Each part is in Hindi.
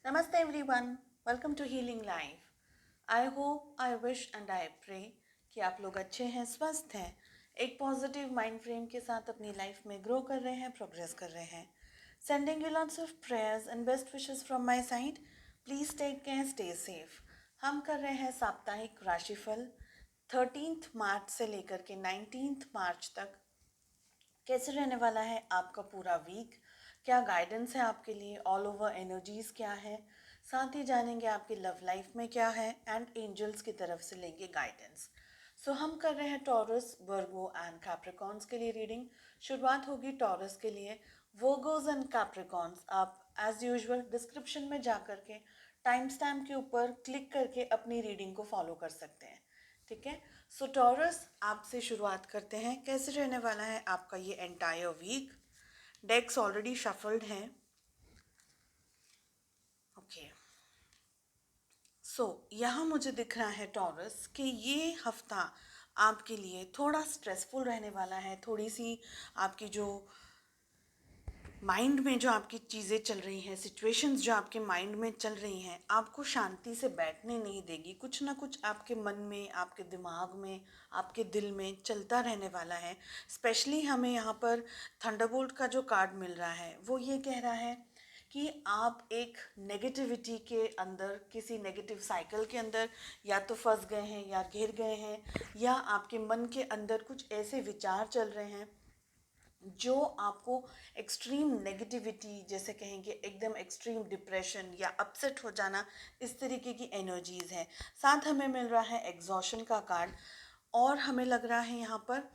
Namaste everyone, welcome to Healing Life. I hope, I wish and I pray कि आप लोग अच्छे हैं, स्वस्थ हैं, एक पॉजिटिव माइंड फ्रेम के साथ अपनी लाइफ में ग्रो कर रहे हैं, प्रोग्रेस कर रहे हैं. Sending you lots of prayers and best wishes from my side. Please take care, stay safe. हम कर रहे हैं साप्ताहिक राशिफल 13th मार्च से लेकर के 19th मार्च तक. कैसे रहने वाला है आपका पूरा वीक, क्या गाइडेंस है आपके लिए, ऑल ओवर एनर्जीज क्या है, साथ ही जानेंगे आपकी लव लाइफ में क्या है एंड एंजल्स की तरफ से लेंगे गाइडेंस. सो हम कर रहे हैं टॉरस, वर्गो एंड कैप्रिकॉन्स के लिए रीडिंग. शुरुआत होगी टॉरस के लिए. वर्गोज एंड कैप्रिकॉन्स आप एज यूजुअल डिस्क्रिप्शन में जा कर के टाइम स्टैम्प के ऊपर क्लिक करके अपनी रीडिंग को फॉलो कर सकते हैं. ठीक है. सो टॉरस, आपसे शुरुआत करते हैं. कैसे रहने वाला है आपका ये एंटायर वीक. डेक्स ऑलरेडी शफल्ड हैं. ओके. सो यहाँ मुझे दिख रहा है टॉरस कि ये हफ्ता आपके लिए थोड़ा स्ट्रेसफुल रहने वाला है. थोड़ी सी आपकी जो माइंड में जो आपकी चीज़ें चल रही हैं, सिचुएशंस जो आपके माइंड में चल रही हैं, आपको शांति से बैठने नहीं देगी. कुछ ना कुछ आपके मन में, आपके दिमाग में, आपके दिल में चलता रहने वाला है. स्पेशली हमें यहाँ पर थंडरबोल्ट का जो कार्ड मिल रहा है वो ये कह रहा है कि आप एक नेगेटिविटी के अंदर, किसी नेगेटिव साइकिल के अंदर या तो फंस गए हैं या घिर गए हैं, या आपके मन के अंदर कुछ ऐसे विचार चल रहे हैं जो आपको एक्सट्रीम नेगेटिविटी, जैसे कहेंगे एकदम एक्सट्रीम डिप्रेशन या अपसेट हो जाना, इस तरीके की एनर्जीज़ हैं. साथ हमें मिल रहा है एग्जॉशन का कार्ड. और हमें लग रहा है यहाँ पर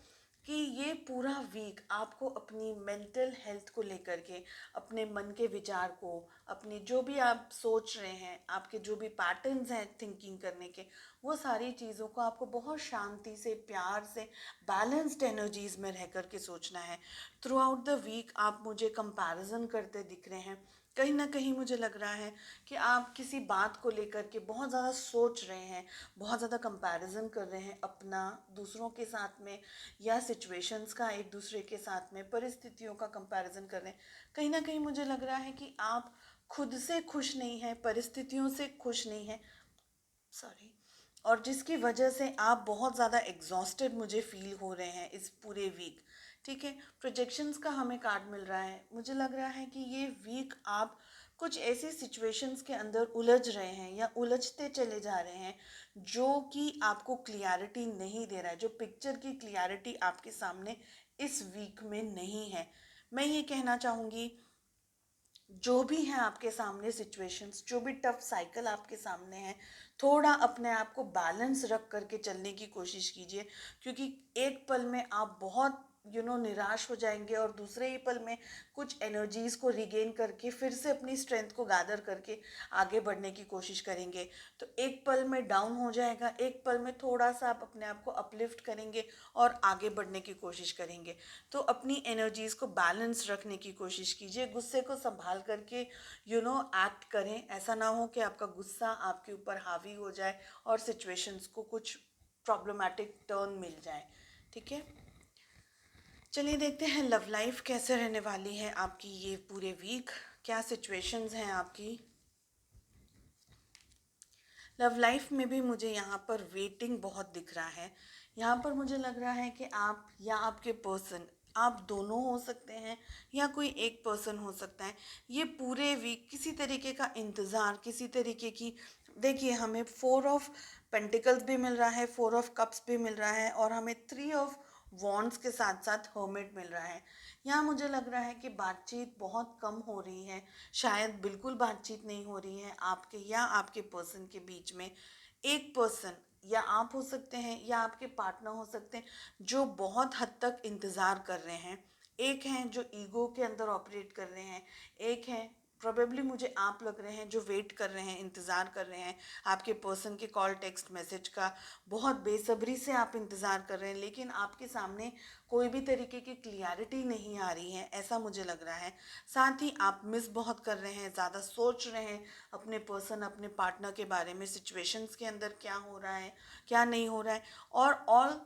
कि ये पूरा वीक आपको अपनी मेंटल हेल्थ को लेकर के, अपने मन के विचार को, अपनी जो भी आप सोच रहे हैं, आपके जो भी पैटर्न्स हैं थिंकिंग करने के, वो सारी चीज़ों को आपको बहुत शांति से, प्यार से, बैलेंस्ड एनर्जीज में रह कर के सोचना है. थ्रू आउट द वीक आप मुझे कंपैरिजन करते दिख रहे हैं. कहीं ना कहीं मुझे लग रहा है कि आप किसी बात को लेकर के बहुत ज़्यादा सोच रहे हैं, बहुत ज़्यादा कंपैरिजन कर रहे हैं अपना दूसरों के साथ में, या सिचुएशंस का एक दूसरे के साथ में, परिस्थितियों का कंपैरिजन कर रहे हैं. कहीं ना कहीं मुझे लग रहा है कि आप खुद से खुश नहीं हैं, परिस्थितियों से खुश नहीं हैं. सॉरी. और जिसकी वजह से आप बहुत ज़्यादा एग्जॉस्टेड मुझे फील हो रहे हैं इस पूरे वीक. ठीक है. प्रोजेक्शंस का हमें कार्ड मिल रहा है. मुझे लग रहा है कि ये वीक आप कुछ ऐसी सिचुएशंस के अंदर उलझ रहे हैं या उलझते चले जा रहे हैं जो कि आपको क्लियरिटी नहीं दे रहा है, जो पिक्चर की क्लियरिटी आपके सामने इस वीक में नहीं है. मैं ये कहना चाहूँगी, जो भी है आपके सामने सिचुएशंस, जो भी टफ साइकिल आपके सामने है, थोड़ा अपने आप को बैलेंस रख करके चलने की कोशिश कीजिए. क्योंकि एक पल में आप बहुत निराश हो जाएंगे और दूसरे ही पल में कुछ एनर्जीज को रिगेन करके फिर से अपनी स्ट्रेंथ को गैदर करके आगे बढ़ने की कोशिश करेंगे. तो एक पल में डाउन हो जाएगा, एक पल में थोड़ा सा आप अपने आप को अपलिफ्ट करेंगे और आगे बढ़ने की कोशिश करेंगे. तो अपनी एनर्जीज को बैलेंस रखने की कोशिश कीजिए. गुस्से को संभाल करके एक्ट करें. ऐसा ना हो कि आपका गुस्सा आपके ऊपर हावी हो जाए और सिचुएशंस को कुछ प्रॉब्लमेटिक टर्न मिल जाए. ठीक है. चलिए देखते हैं लव लाइफ कैसे रहने वाली है आपकी ये पूरे वीक. क्या सिचुएशंस हैं आपकी लव लाइफ में भी. मुझे यहाँ पर वेटिंग बहुत दिख रहा है. यहाँ पर मुझे लग रहा है कि आप या आपके पर्सन, आप दोनों हो सकते हैं या कोई एक पर्सन हो सकता है, ये पूरे वीक किसी तरीके का इंतज़ार, किसी तरीके की. देखिए, हमें 4 ऑफ पेंटिकल्स भी मिल रहा है, 4 ऑफ कप्स भी मिल रहा है, और हमें 3 ऑफ वॉन्ड्स के साथ साथ हर्मिट मिल रहा है. यहाँ मुझे लग रहा है कि बातचीत बहुत कम हो रही है, शायद बिल्कुल बातचीत नहीं हो रही है आपके या आपके पर्सन के बीच में. एक पर्सन, या आप हो सकते हैं या आपके पार्टनर हो सकते हैं, जो बहुत हद तक इंतज़ार कर रहे हैं. एक हैं जो ईगो के अंदर ऑपरेट कर रहे हैं, एक हैं प्रोबेबली मुझे आप लग रहे हैं जो वेट कर रहे हैं, इंतज़ार कर रहे हैं आपके पर्सन के कॉल, टेक्स्ट मैसेज का. बहुत बेसब्री से आप इंतज़ार कर रहे हैं, लेकिन आपके सामने कोई भी तरीके की क्लियरिटी नहीं आ रही है, ऐसा मुझे लग रहा है. साथ ही आप मिस बहुत कर रहे हैं, ज़्यादा सोच रहे हैं अपने पर्सन, अपने पार्टनर के बारे में, सिचुएशंस के अंदर क्या हो रहा है, क्या नहीं हो रहा है. और ऑल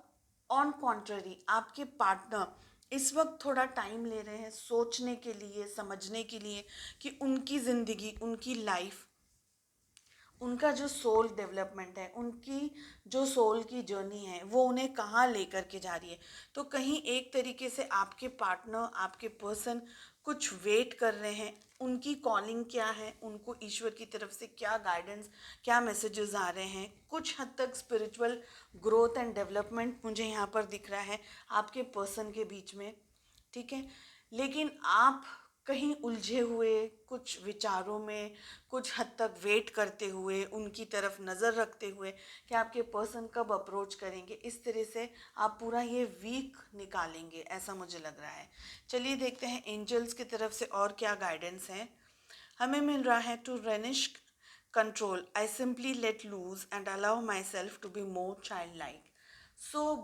ऑन कॉन्ट्ररी, आपके पार्टनर इस वक्त थोड़ा टाइम ले रहे हैं सोचने के लिए, समझने के लिए कि उनकी ज़िंदगी, उनकी लाइफ उनका जो सोल डेवलपमेंट है, उनकी जो सोल की जर्नी है, वो उन्हें कहाँ लेकर के जा रही है। तो कहीं एक तरीके से आपके पार्टनर, आपके पर्सन कुछ वेट कर रहे हैं। उनकी कॉलिंग क्या है, उनको ईश्वर की तरफ से क्या गाइडेंस, क्या मैसेजेस आ रहे हैं। कुछ हद तक स्पिरिचुअल ग्रोथ एंड डेवलपमेंट मुझे यहाँ पर दिख रहा है आपके पर्सन के बीच में, ठीक है। लेकिन आप कहीं उलझे हुए कुछ विचारों में, कुछ हद तक वेट करते हुए, उनकी तरफ नज़र रखते हुए कि आपके पर्सन कब अप्रोच करेंगे, इस तरह से आप पूरा ये वीक निकालेंगे, ऐसा मुझे लग रहा है। चलिए देखते हैं एंजल्स की तरफ से और क्या गाइडेंस है। हमें मिल रहा है to relinquish control, I simply let loose and allow myself to be more child like.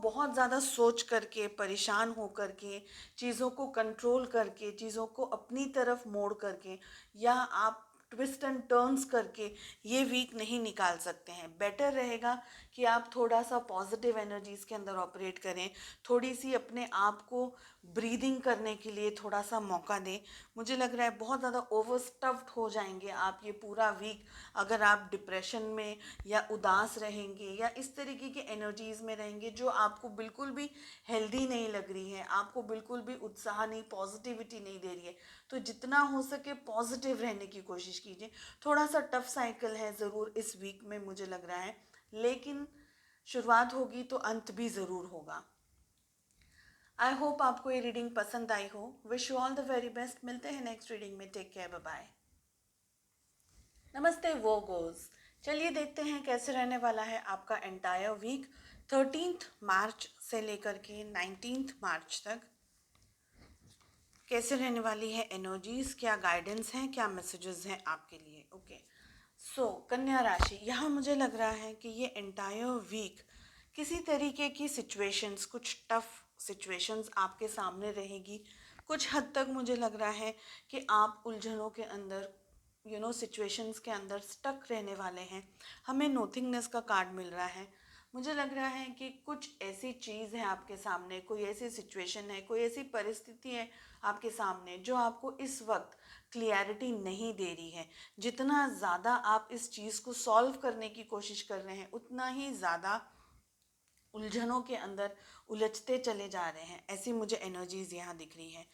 बहुत ज़्यादा सोच करके, परेशान हो करके, चीज़ों को कंट्रोल करके, चीज़ों को अपनी तरफ मोड़ करके, या आप ट्विस्ट एंड टर्न्स करके ये वीक नहीं निकाल सकते हैं। बेटर रहेगा कि आप थोड़ा सा पॉजिटिव एनर्जीज़ के अंदर ऑपरेट करें, थोड़ी सी अपने आप को ब्रीदिंग करने के लिए थोड़ा सा मौका दें। मुझे लग रहा है बहुत ज़्यादा ओवरस्टफ्ड हो जाएंगे आप ये पूरा वीक अगर आप डिप्रेशन में या उदास रहेंगे या इस तरीके की एनर्जीज़ में रहेंगे जो आपको बिल्कुल भी हेल्दी नहीं लग रही है, आपको बिल्कुल भी उत्साह नहीं, पॉजिटिविटी नहीं दे रही है। तो जितना हो सके पॉजिटिव रहने की कोशिश कीजिए। थोड़ा सा टफ साइकिल है ज़रूर इस वीक में मुझे लग रहा है, लेकिन शुरुआत होगी तो अंत भी ज़रूर होगा। आई होप आपको ये रीडिंग पसंद आई हो। Wish you all the very best. मिलते हैं नेक्स्ट रीडिंग में। Take care, bye bye. नमस्ते वो गोज। चलिए देखते हैं कैसे रहने वाला है आपका एंटायर वीक 13 मार्च से लेकर के 19 मार्च तक। कैसे रहने वाली है एनर्जीज, क्या गाइडेंस हैं, क्या मैसेजेस हैं आपके लिए। ओके, कन्या राशि, यहाँ मुझे लग रहा है कि ये एंटायर वीक किसी तरीके की सिचुएशंस, कुछ टफ सिचुएशंस आपके सामने रहेगी। कुछ हद तक मुझे लग रहा है कि आप उलझनों के अंदर, सिचुएशंस के अंदर स्टक रहने वाले हैं। हमें नोथिंगनेस का कार्ड मिल रहा है। मुझे लग रहा है कि कुछ ऐसी चीज़ है आपके सामने, कोई ऐसी सिचुएशन है, कोई ऐसी परिस्थिति है आपके सामने जो आपको इस वक्त क्लियरिटी नहीं दे रही है। जितना ज़्यादा आप इस चीज़ को सॉल्व करने की कोशिश कर रहे हैं, उतना ही ज़्यादा उलझनों के अंदर उलझते चले जा रहे हैं। ऐसी मुझे एनर्जीज़ यहाँ दिख रही हैं।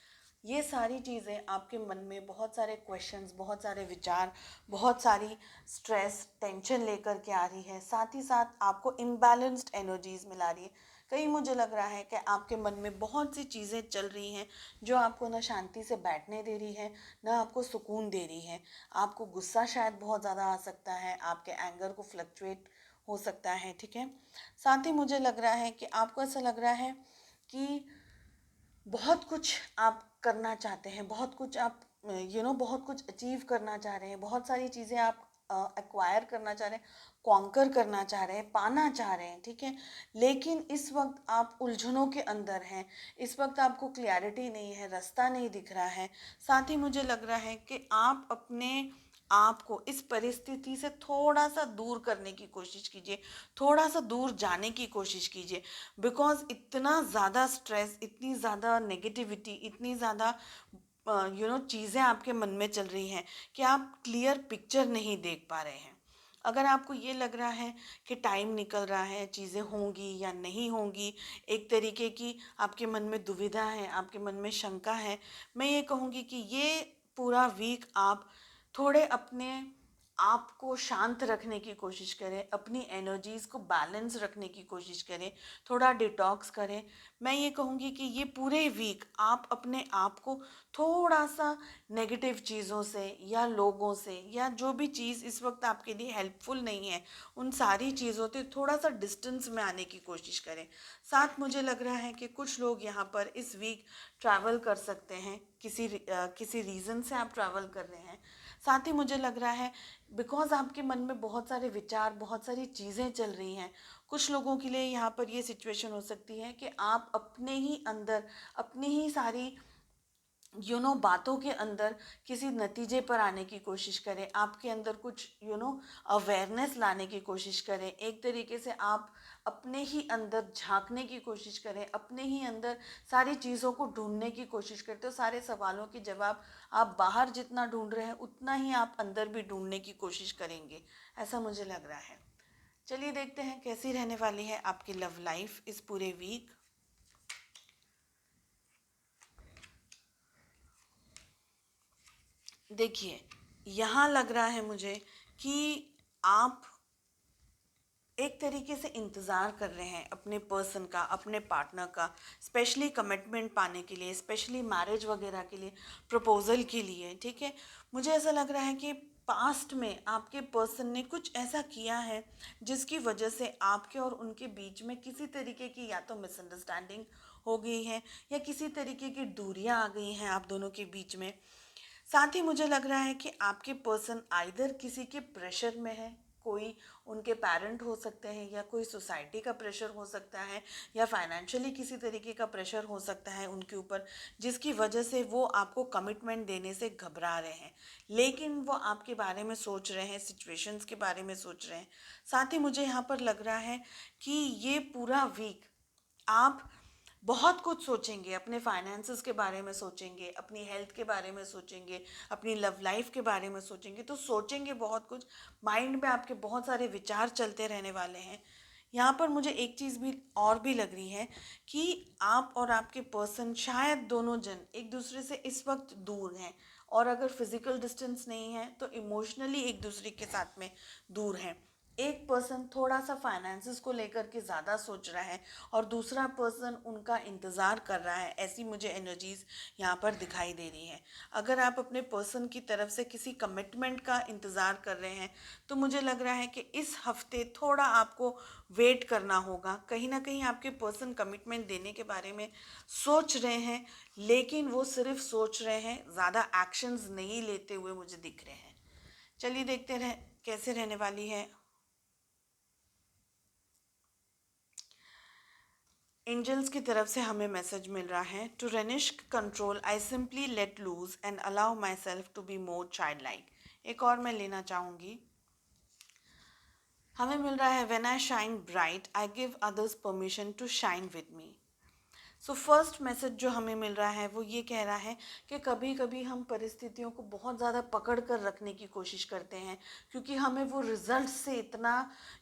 ये सारी चीज़ें आपके मन में बहुत सारे क्वेश्चंस, बहुत सारे विचार, बहुत सारी स्ट्रेस, टेंशन लेकर के आ रही है। साथ ही साथ आपको इम्बैलेंस्ड एनर्जीज़ मिला रही है। कहीं मुझे लग रहा है कि आपके मन में बहुत सी चीज़ें चल रही हैं जो आपको ना शांति से बैठने दे रही है, ना आपको सुकून दे रही है। आपको गुस्सा शायद बहुत ज़्यादा आ सकता है, आपके एंगर को फ्लक्चुएट हो सकता है, ठीक है। साथ ही मुझे लग रहा है कि आपको ऐसा लग रहा है कि बहुत कुछ आप करना चाहते हैं, बहुत कुछ आप बहुत कुछ अचीव करना चाह रहे हैं, बहुत सारी चीज़ें आप एक्वायर करना चाह रहे हैं, कॉन्कर करना चाह रहे हैं, पाना चाह रहे हैं, ठीक है। लेकिन इस वक्त आप उलझनों के अंदर हैं। इस वक्त आपको क्लैरिटी नहीं है, रास्ता नहीं दिख रहा है। साथ ही मुझे लग रहा है कि आप अपने आपको इस परिस्थिति से थोड़ा सा दूर करने की कोशिश कीजिए, थोड़ा सा दूर जाने की कोशिश कीजिए। बिकॉज इतना ज़्यादा स्ट्रेस, इतनी ज़्यादा नेगेटिविटी, इतनी ज़्यादा चीज़ें आपके मन में चल रही हैं कि आप क्लियर पिक्चर नहीं देख पा रहे हैं। अगर आपको ये लग रहा है कि टाइम निकल रहा है, चीज़ें होंगी या नहीं होंगी, एक तरीके की आपके मन में दुविधा है, आपके मन में शंका है, मैं ये कहूँगी कि ये पूरा वीक आप थोड़े अपने आप को शांत रखने की कोशिश करें, अपनी एनर्जीज़ को बैलेंस रखने की कोशिश करें, थोड़ा डिटॉक्स करें। मैं ये कहूँगी कि ये पूरे वीक आप अपने आप को थोड़ा सा नेगेटिव चीज़ों से या लोगों से या जो भी चीज़ इस वक्त आपके लिए हेल्पफुल नहीं है, उन सारी चीज़ों से थोड़ा सा डिस्टेंस में आने की कोशिश करें। साथ मुझे लग रहा है कि कुछ लोग यहाँ पर इस वीक ट्रैवल कर सकते हैं, किसी रीज़न से आप ट्रैवल कर रहे हैं। साथ ही मुझे लग रहा है बिकॉज़ आपके मन में बहुत सारे विचार, बहुत सारी चीज़ें चल रही हैं। कुछ लोगों के लिए यहाँ पर ये सिचुएशन हो सकती है कि आप अपने ही अंदर अपनी ही सारी बातों के अंदर किसी नतीजे पर आने की कोशिश करें, आपके अंदर कुछ अवेयरनेस लाने की कोशिश करें, एक तरीके से आप अपने ही अंदर झांकने की कोशिश करें, अपने ही अंदर सारी चीज़ों को ढूंढने की कोशिश करते हो। सारे सवालों के जवाब आप बाहर जितना ढूंढ रहे हैं उतना ही आप अंदर भी ढूंढने की कोशिश करेंगे, ऐसा मुझे लग रहा है। चलिए देखते हैं कैसी रहने वाली है आपकी लव लाइफ इस पूरे वीक। देखिए, यहाँ लग रहा है मुझे कि आप एक तरीके से इंतज़ार कर रहे हैं अपने पर्सन का, अपने पार्टनर का, स्पेशली कमिटमेंट पाने के लिए, स्पेशली मैरिज वगैरह के लिए, प्रपोज़ल के लिए, ठीक है। मुझे ऐसा लग रहा है कि पास्ट में आपके पर्सन ने कुछ ऐसा किया है जिसकी वजह से आपके और उनके बीच में किसी तरीके की या तो मिसअंडरस्टैंडिंग हो गई है या किसी तरीके की दूरियां आ गई हैं आप दोनों के बीच में। साथ ही मुझे लग रहा है कि आपके पर्सन आइदर किसी के प्रेशर में है, कोई उनके पेरेंट हो सकते हैं या कोई सोसाइटी का प्रेशर हो सकता है या फाइनेंशियली किसी तरीके का प्रेशर हो सकता है उनके ऊपर, जिसकी वजह से वो आपको कमिटमेंट देने से घबरा रहे हैं, लेकिन वो आपके बारे में सोच रहे हैं, सिचुएशंस के बारे में सोच रहे हैं। साथ ही मुझे यहाँ पर लग रहा है कि ये पूरा वीक आप बहुत कुछ सोचेंगे, अपने फाइनेंसेस के बारे में सोचेंगे, अपनी हेल्थ के बारे में सोचेंगे, अपनी लव लाइफ के बारे में सोचेंगे, तो सोचेंगे बहुत कुछ, माइंड में आपके बहुत सारे विचार चलते रहने वाले हैं। यहाँ पर मुझे एक चीज़ भी और भी लग रही है कि आप और आपके पर्सन शायद दोनों जन एक दूसरे से इस वक्त दूर हैं, और अगर फिजिकल डिस्टेंस नहीं है तो इमोशनली एक दूसरे के साथ में दूर हैं। एक पर्सन थोड़ा सा फाइनेंसेस को लेकर के ज़्यादा सोच रहा है और दूसरा पर्सन उनका इंतज़ार कर रहा है, ऐसी मुझे एनर्जीज़ यहाँ पर दिखाई दे रही हैं। अगर आप अपने पर्सन की तरफ से किसी कमिटमेंट का इंतज़ार कर रहे हैं तो मुझे लग रहा है कि इस हफ्ते थोड़ा आपको वेट करना होगा। कहीं ना कहीं आपके पर्सन कमिटमेंट देने के बारे में सोच रहे हैं, लेकिन वो सिर्फ सोच रहे हैं, ज़्यादा एक्शंस नहीं लेते हुए मुझे दिख रहे हैं। चलिए देखते रहे कैसे रहने वाली है। एंजल्स की तरफ से हमें मैसेज मिल रहा है, to relinquish control I simply let loose and allow myself to be more child like. एक और मैं लेना चाहूँगी। हमें मिल रहा है, when I shine bright I give others permission to shine with me. So first message जो हमें मिल रहा है वो ये कह रहा है कि कभी कभी हम परिस्थितियों को बहुत ज़्यादा पकड़ कर रखने की कोशिश करते हैं, क्योंकि हमें वो रिज़ल्ट से इतना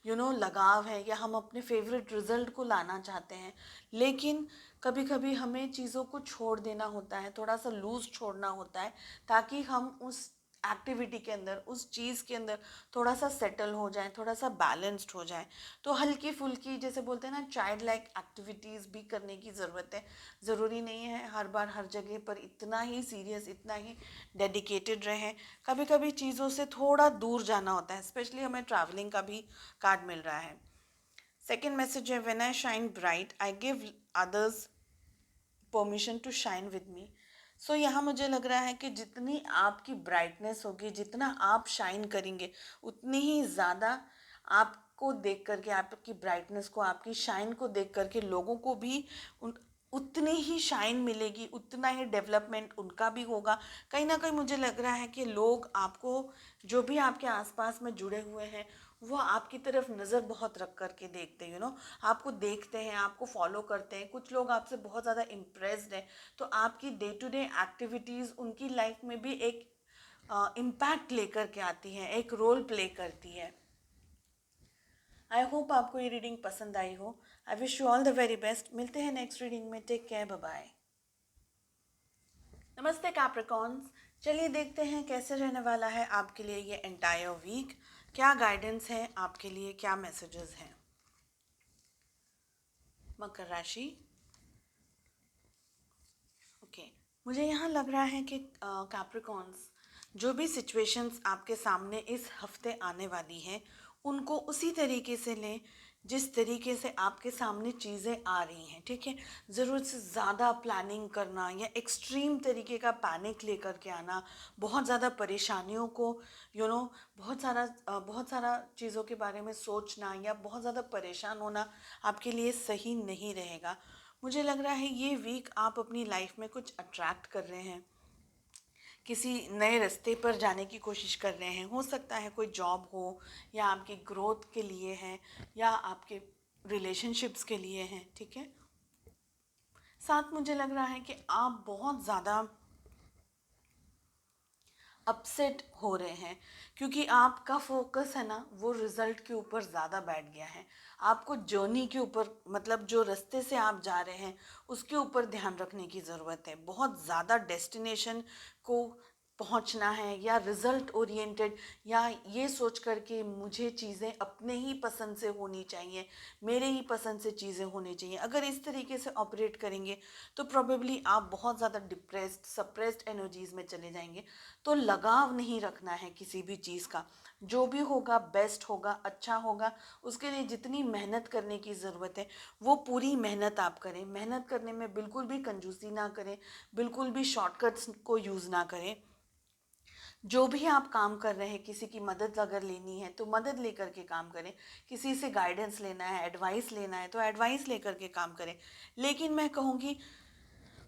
लगाव है या हम अपने फेवरेट रिज़ल्ट को लाना चाहते हैं। लेकिन कभी कभी हमें चीज़ों को छोड़ देना होता है, थोड़ा सा लूज़ छोड़ना होता है, ताकि हम उस एक्टिविटी के अंदर, उस चीज़ के अंदर थोड़ा सा सेटल हो जाए, थोड़ा सा बैलेंस्ड हो जाए। तो हल्की फुल्की, जैसे बोलते हैं ना, चाइल्ड लाइक एक्टिविटीज़ भी करने की ज़रूरत है। ज़रूरी नहीं है हर बार हर जगह पर इतना ही सीरियस, इतना ही डेडिकेटेड रहें। कभी कभी चीज़ों से थोड़ा दूर जाना होता है, स्पेशली हमें ट्रैवलिंग का भी कार्ड मिल रहा है। सेकेंड मैसेज है, when I shine bright I give others permission to shine with me. So यहाँ मुझे लग रहा है कि जितनी आपकी ब्राइटनेस होगी, जितना आप शाइन करेंगे, उतनी ही ज़्यादा आपको देख करके, आपकी ब्राइटनेस को, आपकी शाइन को देख करके लोगों को भी उतनी ही शाइन मिलेगी, उतना ही डेवलपमेंट उनका भी होगा। कहीं ना कहीं मुझे लग रहा है कि लोग आपको, जो भी आपके आसपास में जुड़े हुए हैं, वो आपकी तरफ नज़र बहुत रख करके देखते हैं, आपको देखते हैं, आपको फॉलो करते हैं। कुछ लोग आपसे बहुत ज़्यादा इम्प्रेस्ड हैं, तो आपकी डे टू डे एक्टिविटीज़ उनकी लाइफ में भी एक इम्पैक्ट लेकर के आती हैं, एक रोल प्ले करती है। आई होप आपको ये रीडिंग पसंद आई हो। I wish you all the very best. मिलते हैं नेक्स्ट रीडिंग में। Take care, bye bye. नमस्ते कैप्रिकॉर्न्स। चलिए देखते हैं कैसे रहने वाला है आपके लिए ये एंटायर वीक। क्या गाइडेंस है आपके लिए, क्या मैसेजेस हैं। मकर राशि। ओके, मुझे यहाँ लग रहा है कि कैप्रिकॉर्न्स, जो भी सिचुएशंस आपके सामने इस हफ्ते आने वाली हैं, उनको उसी तरीके से लें जिस तरीके से आपके सामने चीज़ें आ रही हैं, ठीक है। ज़रूरत से ज़्यादा प्लानिंग करना या एक्सट्रीम तरीके का पैनिक लेकर के आना, बहुत ज़्यादा परेशानियों को बहुत सारा चीज़ों के बारे में सोचना या बहुत ज़्यादा परेशान होना आपके लिए सही नहीं रहेगा। मुझे लग रहा है ये वीक आप अपनी लाइफ में कुछ अट्रैक्ट कर रहे हैं, किसी नए रास्ते पर जाने की कोशिश कर रहे हैं। हो सकता है कोई जॉब हो, या आपकी ग्रोथ के लिए है, या आपके रिलेशनशिप्स के लिए है, ठीक है। साथ मुझे लग रहा है कि आप बहुत ज़्यादा अपसेट हो रहे हैं, क्योंकि आपका फोकस है ना वो रिजल्ट के ऊपर ज़्यादा बैठ गया है। आपको जर्नी के ऊपर, मतलब जो रास्ते से आप जा रहे हैं उसके ऊपर ध्यान रखने की ज़रूरत है। बहुत ज़्यादा डेस्टिनेशन को पहुंचना है, या रिजल्ट ओरिएंटेड, या ये सोच कर के मुझे चीज़ें अपने ही पसंद से होनी चाहिए, मेरे ही पसंद से चीज़ें होनी चाहिए। अगर इस तरीके से ऑपरेट करेंगे तो प्रोबेबली आप बहुत ज़्यादा डिप्रेस्ड, सप्रेस्ड एनर्जीज में चले जाएंगे। तो लगाव नहीं रखना है किसी भी चीज़ का। जो भी होगा बेस्ट होगा, अच्छा होगा। उसके लिए जितनी मेहनत करने की ज़रूरत है वो पूरी मेहनत आप करें। मेहनत करने में बिल्कुल भी कंजूसी ना करें, बिल्कुल भी शॉर्टकट्स को यूज़ ना करें। जो भी आप काम कर रहे हैं, किसी की मदद अगर लेनी है तो मदद लेकर के काम करें। किसी से गाइडेंस लेना है, एडवाइस लेना है तो एडवाइस लेकर के काम करें। लेकिन मैं कहूँगी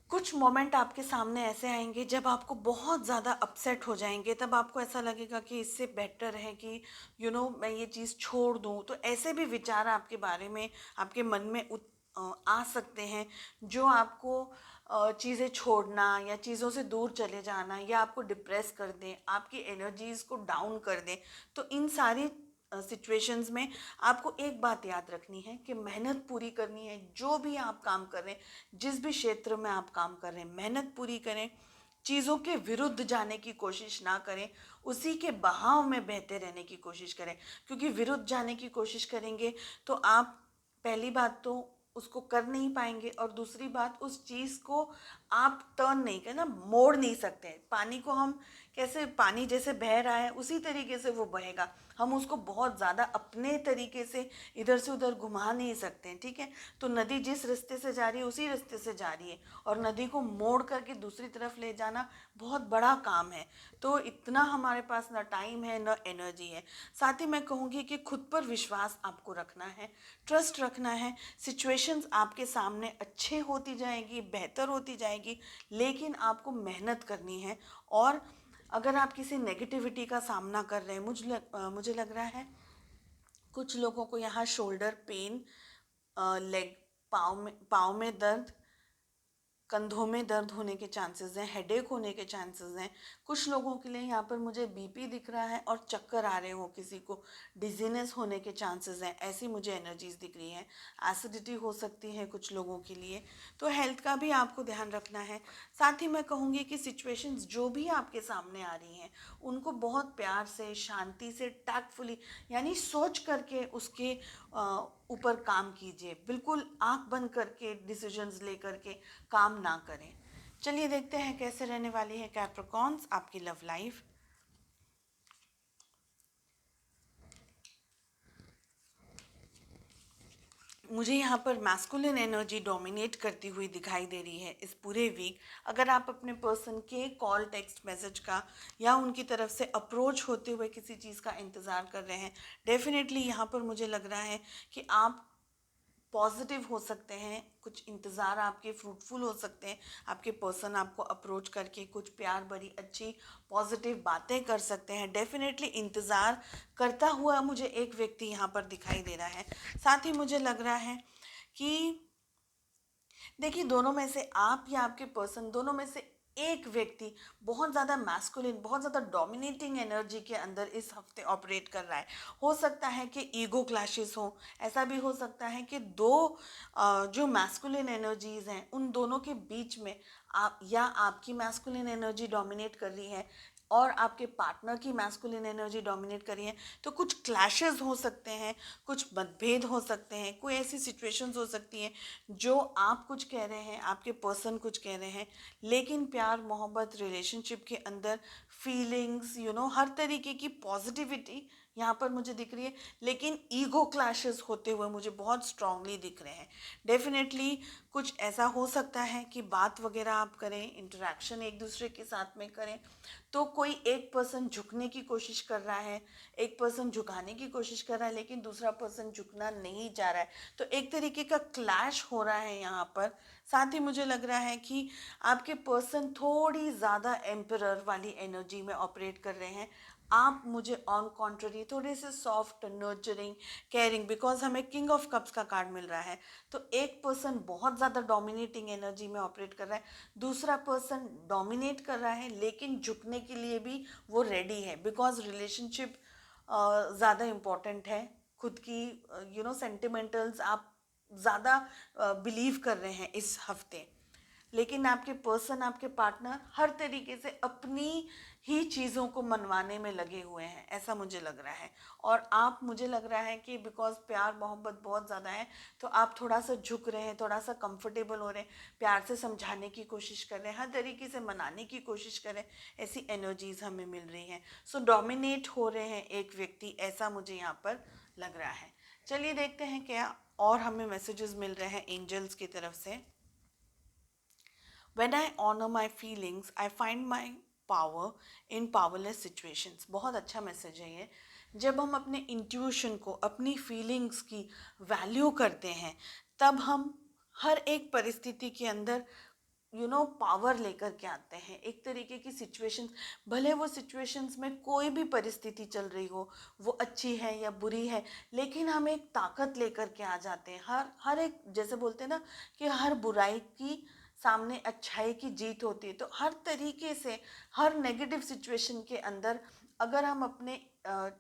कुछ मोमेंट आपके सामने ऐसे आएंगे जब आपको बहुत ज़्यादा अपसेट हो जाएंगे, तब आपको ऐसा लगेगा कि इससे बेटर है कि मैं ये चीज़ छोड़ दूँ। तो ऐसे भी विचार आपके बारे में, आपके मन में आ सकते हैं, जो आपको चीज़ें छोड़ना या चीज़ों से दूर चले जाना, या आपको डिप्रेस कर दें, आपकी एनर्जीज़ को डाउन कर दें। तो इन सारी सिचुएशंस में आपको एक बात याद रखनी है कि मेहनत पूरी करनी है। जो भी आप काम कर रहे हैं, जिस भी क्षेत्र में आप काम कर रहे हैं, मेहनत पूरी करें। चीज़ों के विरुद्ध जाने की कोशिश ना करें, उसी के बहाव में बहते रहने की कोशिश करें। क्योंकि विरुद्ध जाने की कोशिश करेंगे तो आप, पहली बात तो उसको कर नहीं पाएंगे, और दूसरी बात उस चीज़ को आप टर्न नहीं कर ना, मोड़ नहीं सकते। पानी को हम कैसे, पानी जैसे बह रहा है उसी तरीके से वो बहेगा। हम उसको बहुत ज़्यादा अपने तरीके से इधर से उधर घुमा नहीं सकते हैं, ठीक है। तो नदी जिस रास्ते से जा रही है उसी रास्ते से जा रही है, और नदी को मोड़ करके दूसरी तरफ ले जाना बहुत बड़ा काम है। तो इतना हमारे पास ना टाइम है ना एनर्जी है। साथ ही मैं कहूँगी कि खुद पर विश्वास आपको रखना है, ट्रस्ट रखना है। सिचुएशंस आपके सामने अच्छे होती जाएगी, बेहतर होती जाएगी, लेकिन आपको मेहनत करनी है। और अगर आप किसी नेगेटिविटी का सामना कर रहे हैं, मुझे लग रहा है कुछ लोगों को यहाँ शोल्डर पेन, लेग, पाँव में दर्द, कंधों में दर्द होने के चांसेस हैं, हेडेक होने के चांसेस हैं। कुछ लोगों के लिए यहाँ पर मुझे बीपी दिख रहा है, और चक्कर आ रहे हो, किसी को डिजीनेस होने के चांसेस हैं, ऐसी मुझे एनर्जीज दिख रही हैं। एसिडिटी हो सकती है कुछ लोगों के लिए। तो हेल्थ का भी आपको ध्यान रखना है। साथ ही मैं कहूँगी कि सिचुएशंस जो भी आपके सामने आ रही हैं उनको बहुत प्यार से, शांति से, टैक्टफुली, यानी सोच करके उसके ऊपर काम कीजिए। बिल्कुल आंख बंद करके डिसीजंस लेकर के काम ना करें। चलिए देखते हैं कैसे रहने वाली है कैप्रिकॉर्न्स आपकी लव लाइफ। मुझे यहाँ पर मैस्कुलिन एनर्जी डोमिनेट करती हुई दिखाई दे रही है इस पूरे वीक। अगर आप अपने पर्सन के कॉल, टेक्स्ट मैसेज का, या उनकी तरफ से अप्रोच होते हुए किसी चीज़ का इंतज़ार कर रहे हैं, डेफिनेटली यहाँ पर मुझे लग रहा है कि आप पॉजिटिव हो सकते हैं। कुछ इंतज़ार आपके फ्रूटफुल हो सकते हैं। आपके पर्सन आपको अप्रोच करके कुछ प्यार भरी अच्छी पॉजिटिव बातें कर सकते हैं। डेफिनेटली इंतज़ार करता हुआ मुझे एक व्यक्ति यहाँ पर दिखाई दे रहा है। साथ ही मुझे लग रहा है कि देखिए, दोनों में से आप या आपके पर्सन, दोनों में से एक व्यक्ति बहुत ज़्यादा मैस्कुलिन, बहुत ज़्यादा डोमिनेटिंग एनर्जी के अंदर इस हफ्ते ऑपरेट कर रहा है। हो सकता है कि ईगो क्लैशेस हो। ऐसा भी हो सकता है कि दो जो मैस्कुलिन एनर्जीज हैं उन दोनों के बीच में आप, या आपकी मैस्कुलिन एनर्जी डोमिनेट कर रही है और आपके पार्टनर की मैस्कुलिन एनर्जी डोमिनेट कर रही है, तो कुछ क्लैशेस हो सकते हैं, कुछ मतभेद हो सकते हैं, कोई ऐसी सिचुएशंस हो सकती हैं जो आप कुछ कह रहे हैं, आपके पर्सन कुछ कह रहे हैं, लेकिन प्यार, मोहब्बत, रिलेशनशिप के अंदर फीलिंग्स, हर तरीके की पॉजिटिविटी यहाँ पर मुझे दिख रही है, लेकिन ईगो क्लैशेस होते हुए मुझे बहुत स्ट्रांगली दिख रहे हैं। डेफिनेटली कुछ ऐसा हो सकता है कि बात वगैरह आप करें, इंटरेक्शन एक दूसरे के साथ में करें, तो कोई एक पर्सन झुकने की कोशिश कर रहा है, एक पर्सन झुकाने की कोशिश कर रहा है, लेकिन दूसरा पर्सन झुकना नहीं चाह रहा है, तो एक तरीके का क्लैश हो रहा है यहाँ पर। साथ ही मुझे लग रहा है कि आपके पर्सन थोड़ी ज़्यादा एम्परर वाली एनर्जी में ऑपरेट कर रहे हैं। आप मुझे ऑन कॉन्ट्ररी थोड़े से सॉफ्ट, नर्चरिंग, केयरिंग, बिकॉज हमें किंग ऑफ कप्स का कार्ड मिल रहा है, तो एक पर्सन बहुत ज़्यादा डोमिनेटिंग एनर्जी में ऑपरेट कर रहा है, दूसरा पर्सन डोमिनेट कर रहा है लेकिन झुकने के लिए भी वो रेडी है, बिकॉज रिलेशनशिप ज़्यादा इम्पॉर्टेंट है। खुद की सेंटिमेंटल्स आप ज़्यादा बिलीव कर रहे हैं इस हफ्ते, लेकिन आपके पर्सन, आपके पार्टनर हर तरीके से अपनी ही चीज़ों को मनवाने में लगे हुए हैं, ऐसा मुझे लग रहा है। और आप, मुझे लग रहा है कि बिकॉज प्यार मोहब्बत बहुत ज़्यादा है, तो आप थोड़ा सा झुक रहे हैं, थोड़ा सा कंफर्टेबल हो रहे हैं, प्यार से समझाने की कोशिश कर रहे हैं, हर तरीके से मनाने की कोशिश कर रहे हैं, ऐसी एनर्जीज हमें मिल रही हैं। सो डोमिनेट हो रहे हैं एक व्यक्ति, ऐसा मुझे यहाँ पर लग रहा है। चलिए देखते हैं क्या और हमें मैसेजेस मिल रहे हैं एंजल्स की तरफ से। When I honor my feelings, I find my power in powerless situations. बहुत अच्छा मैसेज है ये। जब हम अपने इंट्यूशन को, अपनी फीलिंग्स की वैल्यू करते हैं, तब हम हर एक परिस्थिति के अंदर पावर लेकर के आते हैं। एक तरीके की सिचुएशंस, भले वो सिचुएशंस में कोई भी परिस्थिति चल रही हो, वो अच्छी है या बुरी है, लेकिन हम एक ताकत लेकर के आ जाते हैं। हर हर एक, जैसे बोलते हैं ना कि हर बुराई की सामने अच्छाई की जीत होती है, तो हर तरीके से हर नेगेटिव सिचुएशन के अंदर अगर हम अपने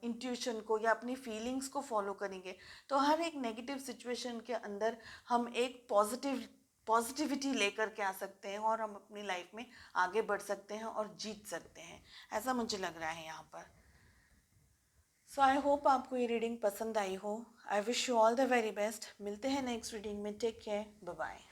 इंट्यूशन को या अपनी फीलिंग्स को फॉलो करेंगे, तो हर एक नेगेटिव सिचुएशन के अंदर हम एक पॉजिटिविटी लेकर के आ सकते हैं और हम अपनी लाइफ में आगे बढ़ सकते हैं और जीत सकते हैं, ऐसा मुझे लग रहा है यहाँ पर। सो आई होप आपको ये रीडिंग पसंद आई हो। I wish you all the very best. मिलते हैं नेक्स्ट रीडिंग में। Take care, bye bye.